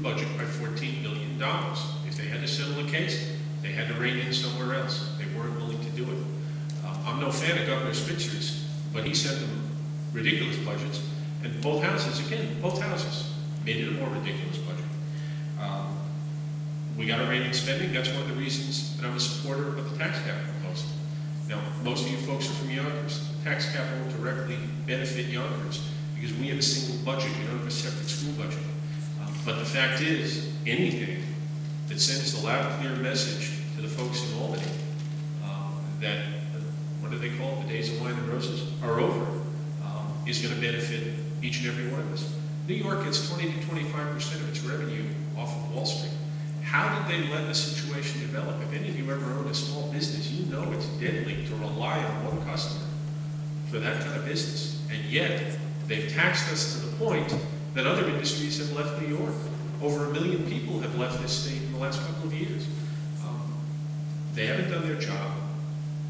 budget by $14 billion. If they had to settle a case, they had to rein in somewhere else. They weren't willing to do it. I'm no fan of Governor Spitzer's, but he sent them ridiculous budgets, and both houses made it a more ridiculous budget. We got to rein in spending. That's one of the reasons that I'm a supporter of the tax cap proposal. Now, most of you folks are from Yonkers. The tax cap won't directly benefit Yonkers because we have a single budget. We don't have a separate school budget. But the fact is, anything that sends a loud, clear message to the folks in Albany that, what do they call it, the days of wine and roses are over, is going to benefit each and every one of us. New York gets 20 to 25% of its revenue off of Wall Street. How did they let a situation develop? If any of you ever own a small business, you know it's deadly to rely on one customer for that kind of business. And yet, they've taxed us to the point that other industries have left New York. Over 1 million people have left this state in the last couple of years. They haven't done their job.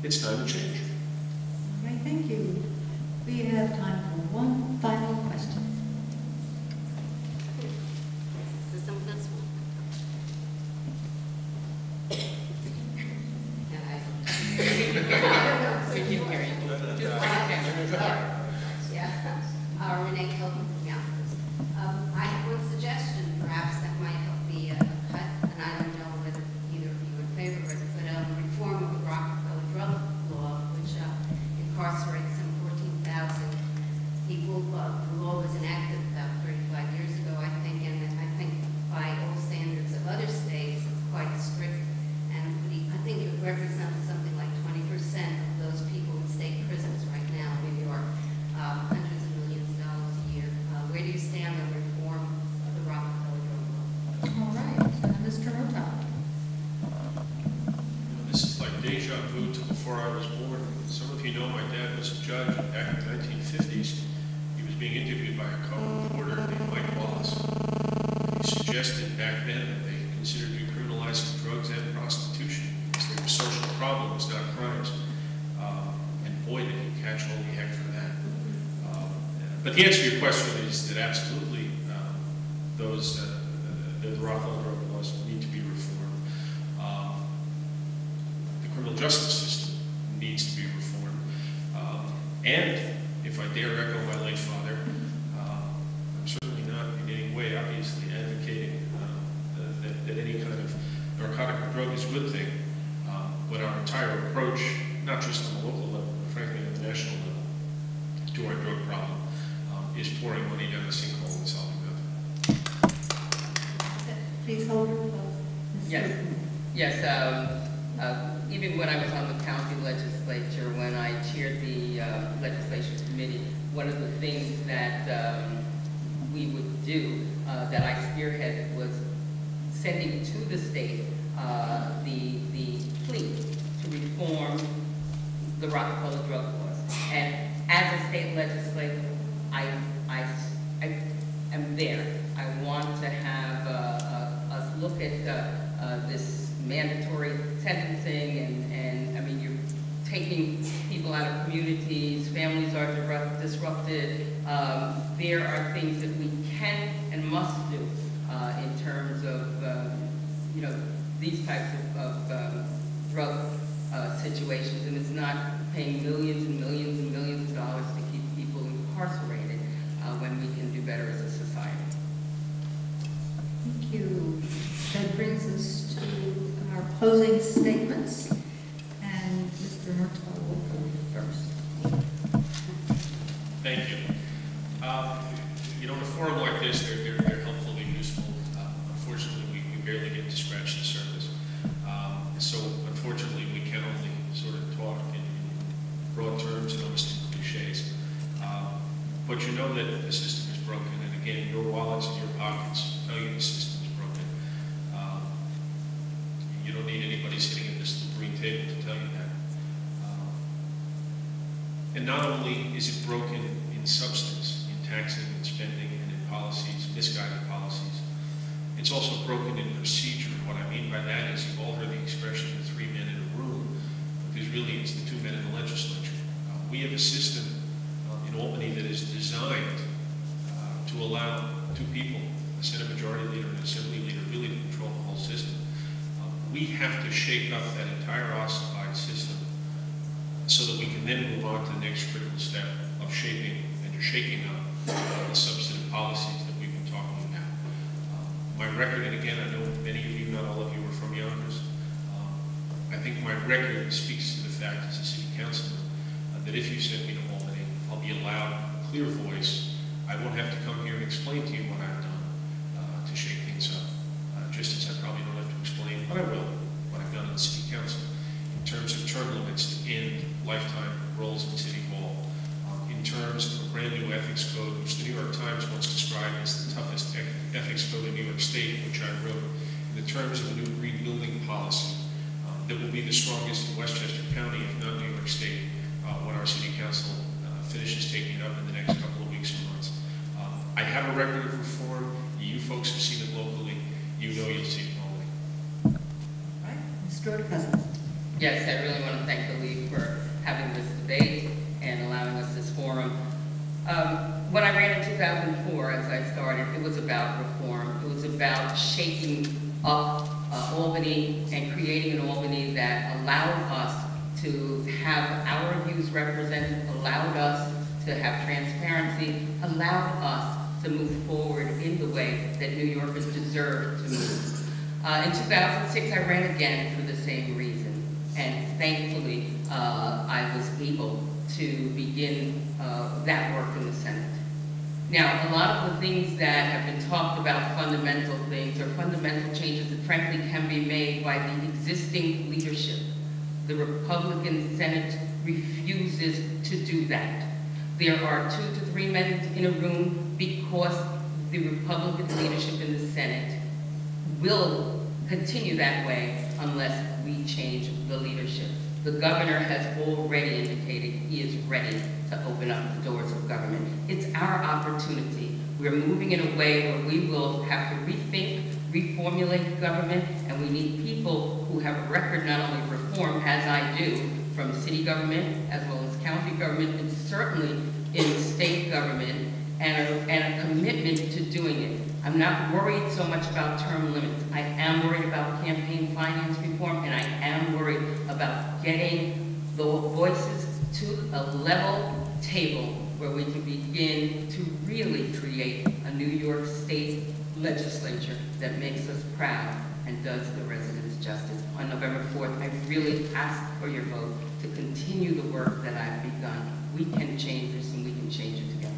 It's time to change. All right, thank you. We have time for one final question. Renee Kilton from Yonkers. I have one suggestion, perhaps, that might help me cut, and I don't know whether either of you are in favor of it, but reform of the Rockefeller drug law, which incarcerates some 14,000 people. The law was enacted about 35 years ago, I think, and I think by all standards of other states, it's quite strict, and I think it represents something like 20% of those people in state prisons right now in New York. Hundreds of millions of dollars a year. Where do you stand on reform of the Rockefeller drug law? All right, Mr. Murtagh. This is like deja vu to before I was born. Some of you know my dad was a judge back in the 1950s. He was being interviewed by a co-reporter named Mike Wallace. He suggested back then that they considered decriminalizing drugs and prostitution because they were social problems, not crimes. And boy, did he catch all the heck for that. But the answer to your question is that absolutely the Rockefeller drug laws need to be reformed. The criminal justice system needs to be reformed. And if I dare echo my late father, I'm certainly not in any way, obviously, advocating that any kind of narcotic or drug is a good thing. But our entire approach, not just on the local level, but frankly on the national level, to our drug problem, is pouring money down the sinkhole and solving nothing. Please hold your Yes. Yes. Even when I was on the county legislature, when I chaired the legislation committee, one of the things that we would do, that I spearheaded, was sending to the state the plea to reform the Rockefeller drug laws. And as a state legislator, I am there. I want to have us look at this mandatory sentencing, and I mean, you're taking people out of communities, families are disrupted. There are things that we can and must do in terms of, you know, these types of drug situations, and it's not paying millions and millions and millions of dollars to keep people incarcerated when we can do better as a society. Thank you. That brings us to our closing statements, and Mr. Murtagh will go first. Thank you. You know, in a forum like this, they're helpful and useful. Unfortunately, we barely get to scratch the surface. So, unfortunately, we can only sort of talk in broad terms and almost in cliches. But you know that the system is broken, and again, your wallets and your pockets tell you the system is broken. You don't need anybody sitting at this green table to tell you that. And not only is it broken in substance, in taxing and spending and in policies, misguided policies, it's also broken in procedure. What I mean by that is, you've all heard the expression, the 3 men in a room, but there's really, it's the 2 men in the legislature. We have a system in Albany that is designed to allow 2 people, a Senate Majority Leader and an Assembly have to shake up that entire ossified system so that we can then move on to the next critical step of shaping and shaking up the substantive policies that we've been talking about. My record, and again, I know many of you, not all of you, are from Yonkers. I think my record speaks to the fact as a city councilman that if you send me to Albany, I'll be a loud, clear voice. I won't have to come here and explain to you what I've done to shake things up, just as I probably don't have to explain, but I will, what I've done in the city council in terms of term limits to end lifetime roles in City Hall, in terms of a brand new ethics code, which the New York Times once described as the toughest ethics code in New York State, which I wrote, in the terms of a new green building policy that will be the strongest in Westchester County, if not New York State, when our city council finishes taking it up in the next couple of weeks and months. I have a record of reform. You folks have seen it locally. You know you'll see it locally. Right, Mr. Cousins. Yes, I really want to thank the League for having this debate and allowing us this forum. When I ran in 2004, as I started, it was about reform. It was about shaking up Albany and creating an Albany that allowed us to have our views represented, allowed us to have transparency, allowed us to move forward in the way that New Yorkers deserve to move. In 2006, I ran again for the same reason, and thankfully, I was able to begin that work in the Senate. Now, a lot of the things that have been talked about, fundamental things, or fundamental changes that frankly can be made by the existing leadership. The Republican Senate refuses to do that. There are 2 to 3 men in a room because the Republican leadership in the Senate will continue that way unless we change the leadership. The governor has already indicated he is ready to open up the doors of government. It's our opportunity. We're moving in a way where we will have to rethink, reformulate government, and we need people who have a record not only of reform, as I do, from city government as well as county government, and certainly in state government, and a commitment to doing it. I'm not worried so much about term limits. I am worried about campaign finance reform, and I am worried about getting the voices to a level table where we can begin to really create a New York State legislature that makes us proud and does the residents justice. On November 4th, I really ask for your vote to continue the work that I've begun. We can change this, and we can change it together.